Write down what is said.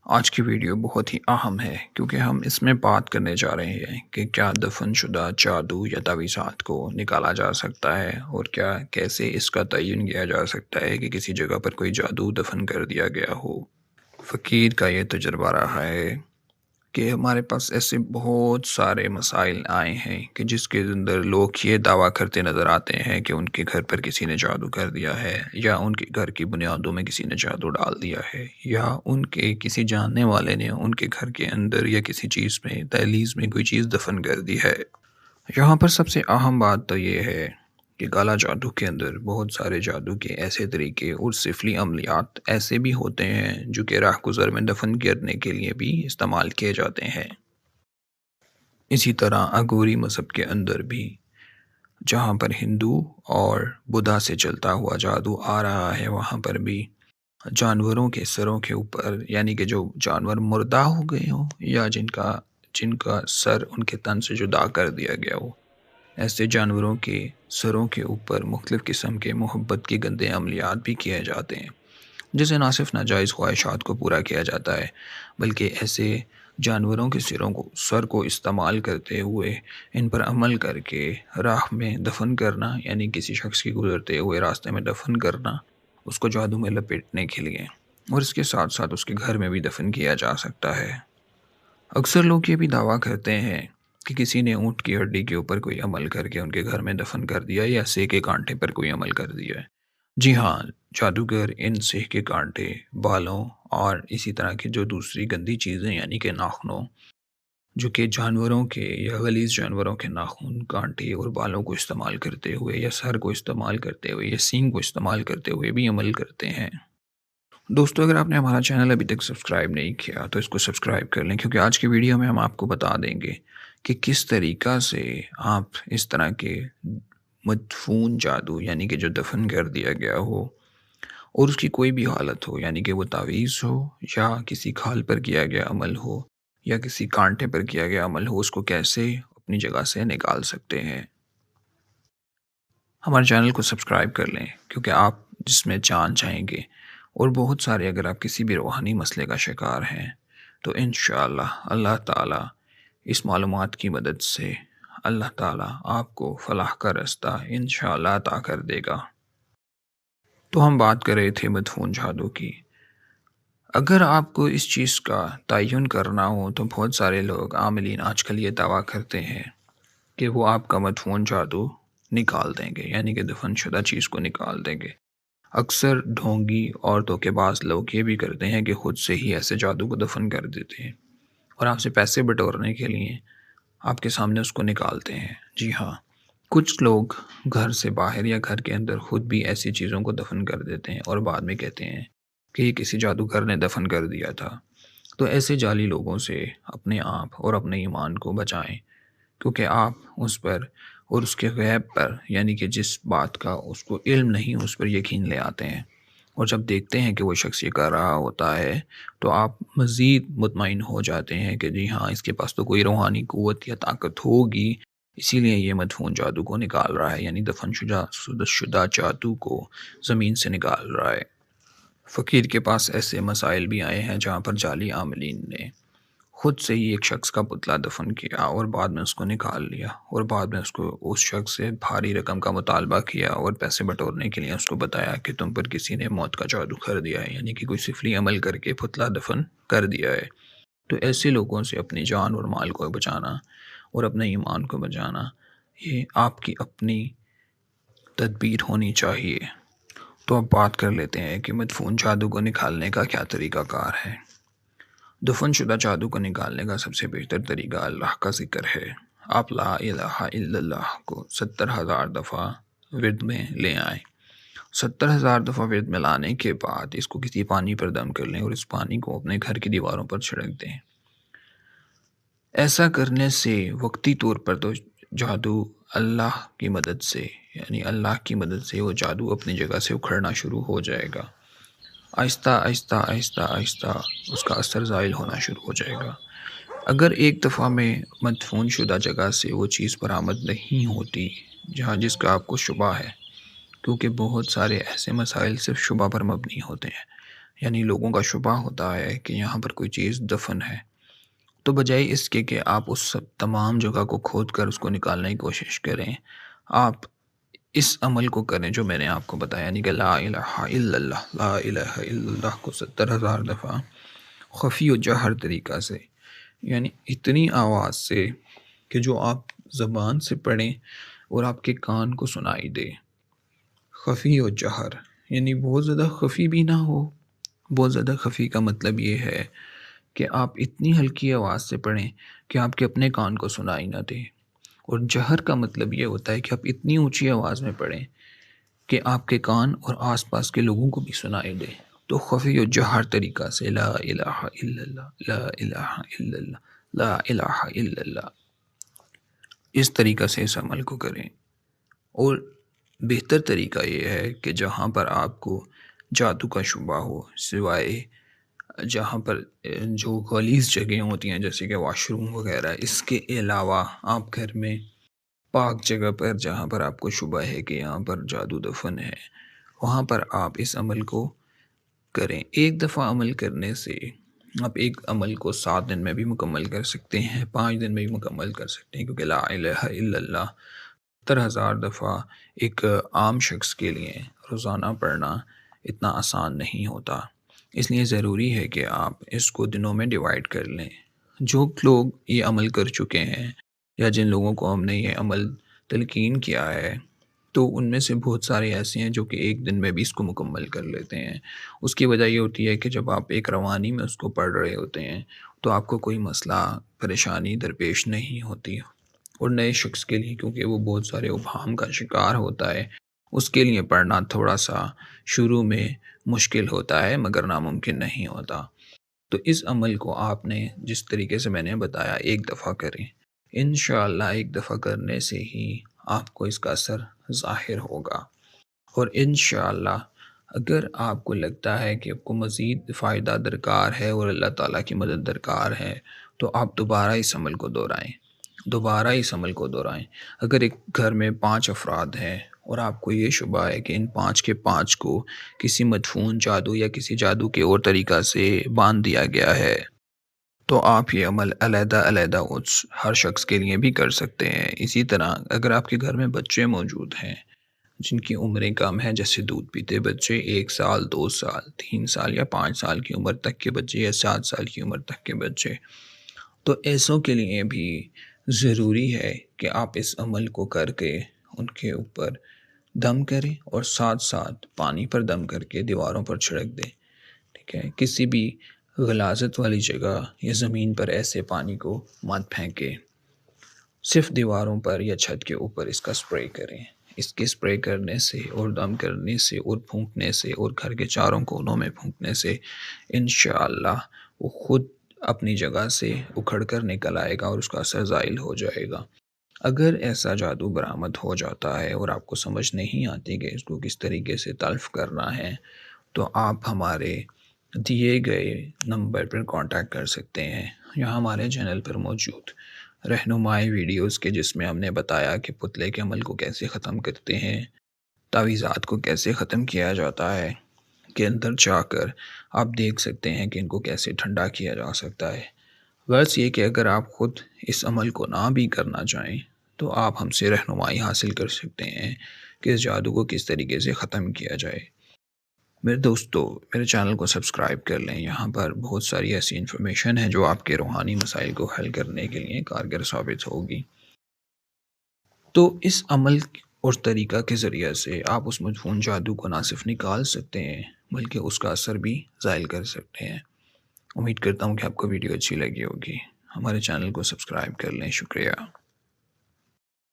آج کی ویڈیو بہت ہی اہم ہے کیونکہ ہم اس میں بات کرنے جا رہے ہیں کہ کیا دفن شدہ جادو یا تعویذات کو نکالا جا سکتا ہے اور کیسے اس کا تعین کیا جا سکتا ہے کہ کسی جگہ پر کوئی جادو دفن کر دیا گیا ہو۔ فقیر کا یہ تجربہ رہا ہے کہ ہمارے پاس ایسے بہت سارے مسائل آئے ہیں کہ جس کے اندر لوگ یہ دعویٰ کرتے نظر آتے ہیں کہ ان کے گھر پر کسی نے جادو کر دیا ہے، یا ان کے گھر کی بنیادوں میں کسی نے جادو ڈال دیا ہے، یا ان کے کسی جاننے والے نے ان کے گھر کے اندر یا کسی چیز میں دہلیز میں کوئی چیز دفن کر دی ہے۔ یہاں پر سب سے اہم بات تو یہ ہے کہ کالا جادو کے اندر بہت سارے جادو کے ایسے طریقے اور سفلی عملیات ایسے بھی ہوتے ہیں جو کہ راہ گزر میں دفن کرنے کے لیے بھی استعمال کیے جاتے ہیں۔ اسی طرح اگوری مذہب کے اندر بھی جہاں پر ہندو اور بدھا سے چلتا ہوا جادو آ رہا ہے، وہاں پر بھی جانوروں کے سروں کے اوپر، یعنی کہ جو جانور مردہ ہو گئے ہوں یا جن کا سر ان کے تن سے جدا کر دیا گیا ہو، ایسے جانوروں کے سروں کے اوپر مختلف قسم کے محبت کے گندے عملیات بھی کیے جاتے ہیں، جسے نہ صرف ناجائز خواہشات کو پورا کیا جاتا ہے بلکہ ایسے جانوروں کے سر کو استعمال کرتے ہوئے ان پر عمل کر کے راہ میں دفن کرنا، یعنی کسی شخص کی گزرتے ہوئے راستے میں دفن کرنا، اس کو جادو میں لپیٹنے کے لیے، اور اس کے ساتھ ساتھ اس کے گھر میں بھی دفن کیا جا سکتا ہے۔ اکثر لوگ یہ بھی دعویٰ کرتے ہیں کہ کسی نے اونٹ کی ہڈی کے اوپر کوئی عمل کر کے ان کے گھر میں دفن کر دیا، یا سے کے کانٹے پر کوئی عمل کر دیا ہے۔ جی ہاں، جادوگر ان سہ کے کانٹے، بالوں اور اسی طرح کی جو دوسری گندی چیزیں، یعنی کہ ناخنوں، جو کہ جانوروں کے یا غلیظ جانوروں کے ناخن، کانٹے اور بالوں کو استعمال کرتے ہوئے، یا سر کو استعمال کرتے ہوئے، یا سینگ کو استعمال کرتے ہوئے بھی عمل کرتے ہیں۔ دوستو، اگر آپ نے ہمارا چینل ابھی تک سبسکرائب نہیں کیا تو اس کو سبسکرائب کر لیں، کیونکہ آج کی ویڈیو میں ہم آپ کو بتا دیں گے کہ کس طریقہ سے آپ اس طرح کے مدفون جادو، یعنی کہ جو دفن کر دیا گیا ہو اور اس کی کوئی بھی حالت ہو، یعنی کہ وہ تعویذ ہو یا کسی کھال پر کیا گیا عمل ہو یا کسی کانٹے پر کیا گیا عمل ہو، اس کو کیسے اپنی جگہ سے نکال سکتے ہیں۔ ہمارے چینل کو سبسکرائب کر لیں، کیونکہ آپ جس میں جان چاہیں گے، اور بہت سارے اگر آپ کسی بھی روحانی مسئلے کا شکار ہیں تو انشاءاللہ اللہ تعالیٰ اس معلومات کی مدد سے اللہ تعالیٰ آپ کو فلاح کا رستہ انشاءاللہ عطا کر دے گا۔ تو ہم بات کر رہے تھے مدفون جادو کی۔ اگر آپ کو اس چیز کا تعین کرنا ہو تو بہت سارے لوگ عاملین آج کل یہ دعویٰ کرتے ہیں کہ وہ آپ کا مدفون جادو نکال دیں گے، یعنی کہ دفن شدہ چیز کو نکال دیں گے۔ اکثر ڈھونگی اور دھوکے باز لوگ یہ بھی کرتے ہیں کہ خود سے ہی ایسے جادو کو دفن کر دیتے ہیں اور آپ سے پیسے بٹورنے کے لیے آپ کے سامنے اس کو نکالتے ہیں۔ جی ہاں، کچھ لوگ گھر سے باہر یا گھر کے اندر خود بھی ایسی چیزوں کو دفن کر دیتے ہیں اور بعد میں کہتے ہیں کہ یہ کسی جادوگر نے دفن کر دیا تھا۔ تو ایسے جعلی لوگوں سے اپنے آپ اور اپنے ایمان کو بچائیں، کیونکہ آپ اس پر اور اس کے غیب پر، یعنی کہ جس بات کا اس کو علم نہیں، اس پر یقین لے آتے ہیں، اور جب دیکھتے ہیں کہ وہ شخص یہ کر رہا ہوتا ہے تو آپ مزید مطمئن ہو جاتے ہیں کہ جی ہاں، اس کے پاس تو کوئی روحانی قوت یا طاقت ہوگی، اسی لیے یہ مدفون جادو کو نکال رہا ہے، یعنی دفن شدہ جادو کو زمین سے نکال رہا ہے۔ فقیر کے پاس ایسے مسائل بھی آئے ہیں جہاں پر جعلی عاملین نے خود سے ہی ایک شخص کا پتلا دفن کیا اور بعد میں اس کو نکال لیا، اور بعد میں اس شخص سے بھاری رقم کا مطالبہ کیا اور پیسے بٹورنے کے لیے اس کو بتایا کہ تم پر کسی نے موت کا جادو کر دیا ہے، یعنی کہ کوئی سفلی عمل کر کے پتلا دفن کر دیا ہے۔ تو ایسے لوگوں سے اپنی جان اور مال کو بچانا اور اپنے ایمان کو بچانا، یہ آپ کی اپنی تدبیر ہونی چاہیے۔ تو اب بات کر لیتے ہیں کہ مدفون جادو کو نکالنے کا کیا طریقہ کار ہے۔ دفن شدہ جادو کو نکالنے کا سب سے بہتر طریقہ اللہ کا ذکر ہے۔ آپ لا الہ الا اللہ کو 70,000 دفعہ ورد میں لے آئیں۔ 70,000 دفعہ ورد میں لانے کے بعد اس کو کسی پانی پر دم کر لیں اور اس پانی کو اپنے گھر کی دیواروں پر چھڑک دیں۔ ایسا کرنے سے وقتی طور پر تو جادو اللہ کی مدد سے، یعنی اللہ کی مدد سے وہ جادو اپنی جگہ سے اکھڑنا شروع ہو جائے گا۔ آہستہ آہستہ آہستہ آہستہ اس کا اثر زائل ہونا شروع ہو جائے گا۔ اگر ایک دفعہ میں مدفون شدہ جگہ سے وہ چیز برآمد نہیں ہوتی جس کا آپ کو شبہ ہے، کیونکہ بہت سارے ایسے مسائل صرف شبہ پر مبنی ہوتے ہیں، یعنی لوگوں کا شبہ ہوتا ہے کہ یہاں پر کوئی چیز دفن ہے، تو بجائے اس کے کہ آپ اس تمام جگہ کو کھود کر اس کو نکالنے کی کوشش کریں، آپ اس عمل کو کریں جو میں نے آپ کو بتایا، یعنی کہ لا الہ الا اللہ، لا الہ الا اللہ کو 70,000 دفعہ خفی و جہر طریقہ سے، یعنی اتنی آواز سے کہ جو آپ زبان سے پڑھیں اور آپ کے کان کو سنائی دے۔ خفی و جہر یعنی بہت زیادہ خفی بھی نہ ہو، بہت زیادہ خفی کا مطلب یہ ہے کہ آپ اتنی ہلکی آواز سے پڑھیں کہ آپ کے اپنے کان کو سنائی نہ دے، اور جہر کا مطلب یہ ہوتا ہے کہ آپ اتنی اونچی آواز میں پڑھیں کہ آپ کے کان اور آس پاس کے لوگوں کو بھی سنائی دے۔ تو خفی و جہر طریقہ سے لا الہ الا اللہ، لا الہ الا اللہ، لا الہ الا اللہ، اس طریقہ سے اس عمل کو کریں۔ اور بہتر طریقہ یہ ہے کہ جہاں پر آپ کو جادو کا شبہ ہو، سوائے جہاں پر جو غلیظ جگہیں ہوتی ہیں جیسے کہ واش روم وغیرہ، اس کے علاوہ آپ گھر میں پاک جگہ پر جہاں پر آپ کو شبہ ہے کہ یہاں پر جادو دفن ہے، وہاں پر آپ اس عمل کو کریں۔ ایک دفعہ عمل کرنے سے آپ ایک عمل کو 7 دن میں بھی مکمل کر سکتے ہیں، 5 دن میں بھی مکمل کر سکتے ہیں، کیونکہ لا الہ الا اللہ 70,000 دفعہ ایک عام شخص کے لیے روزانہ پڑھنا اتنا آسان نہیں ہوتا۔ اس لیے ضروری ہے کہ آپ اس کو دنوں میں ڈیوائڈ کر لیں۔ جو لوگ یہ عمل کر چکے ہیں یا جن لوگوں کو ہم نے یہ عمل تلقین کیا ہے، تو ان میں سے بہت سارے ایسے ہیں جو کہ ایک دن میں بھی اس کو مکمل کر لیتے ہیں۔ اس کی وجہ یہ ہوتی ہے کہ جب آپ ایک روانی میں اس کو پڑھ رہے ہوتے ہیں تو آپ کو کوئی مسئلہ پریشانی درپیش نہیں ہوتی، اور نئے شخص کے لیے کیونکہ وہ بہت سارے ابہام کا شکار ہوتا ہے، اس کے لیے پڑھنا تھوڑا سا شروع میں مشکل ہوتا ہے مگر ناممکن نہیں ہوتا۔ تو اس عمل کو آپ نے جس طریقے سے میں نے بتایا ایک دفعہ کریں، انشاءاللہ ایک دفعہ کرنے سے ہی آپ کو اس کا اثر ظاہر ہوگا، اور انشاءاللہ اگر آپ کو لگتا ہے کہ آپ کو مزید فائدہ درکار ہے اور اللہ تعالیٰ کی مدد درکار ہے تو آپ دوبارہ اس عمل کو دہرائیں، دوبارہ اس عمل کو دہرائیں۔ اگر ایک گھر میں 5 افراد ہیں اور آپ کو یہ شبہ ہے کہ ان 5 کے 5 کو کسی مدفون جادو یا کسی جادو کے اور طریقہ سے باندھ دیا گیا ہے، تو آپ یہ عمل علیحدہ علیحدہ اس ہر شخص کے لیے بھی کر سکتے ہیں۔ اسی طرح اگر آپ کے گھر میں بچے موجود ہیں جن کی عمریں کم ہیں، جیسے دودھ پیتے بچے، 1 سال، 2 سال، 3 سال یا 5 سال کی عمر تک کے بچے یا 7 سال کی عمر تک کے بچے، تو ایسوں کے لیے بھی ضروری ہے کہ آپ اس عمل کو کر کے ان کے اوپر دم کریں اور ساتھ ساتھ پانی پر دم کر کے دیواروں پر چھڑک دیں، ٹھیک ہے؟ کسی بھی غلاظت والی جگہ یا زمین پر ایسے پانی کو مت پھینکیں، صرف دیواروں پر یا چھت کے اوپر اس کا سپرے کریں۔ اس کے سپرے کرنے سے اور دم کرنے سے اور پھونکنے سے اور گھر کے چاروں کونوں میں پھونکنے سے انشاءاللہ وہ خود اپنی جگہ سے اکھڑ کر نکل آئے گا اور اس کا اثر زائل ہو جائے گا۔ اگر ایسا جادو برآمد ہو جاتا ہے اور آپ کو سمجھ نہیں آتی کہ اس کو کس طریقے سے تلف کرنا ہے، تو آپ ہمارے دیے گئے نمبر پر کانٹیکٹ کر سکتے ہیں یا ہمارے چینل پر موجود رہنمائی ویڈیوز کے، جس میں ہم نے بتایا کہ پتلے کے عمل کو کیسے ختم کرتے ہیں، تعویذات کو کیسے ختم کیا جاتا ہے، کے اندر جا کر آپ دیکھ سکتے ہیں کہ ان کو کیسے ٹھنڈا کیا جا سکتا ہے۔ بس یہ کہ اگر آپ خود اس عمل کو نہ بھی کرنا چاہیں تو آپ ہم سے رہنمائی حاصل کر سکتے ہیں کہ اس جادو کو کس طریقے سے ختم کیا جائے۔ میرے دوستو، میرے چینل کو سبسکرائب کر لیں، یہاں پر بہت ساری ایسی انفارمیشن ہے جو آپ کے روحانی مسائل کو حل کرنے کے لیے کارگر ثابت ہوگی۔ تو اس عمل اور طریقہ کے ذریعے سے آپ اس مدفون جادو کو نہ صرف نکال سکتے ہیں بلکہ اس کا اثر بھی زائل کر سکتے ہیں۔ امید کرتا ہوں کہ آپ کو ویڈیو اچھی لگی ہوگی۔ ہمارے چینل کو سبسکرائب کر لیں۔ شکریہ۔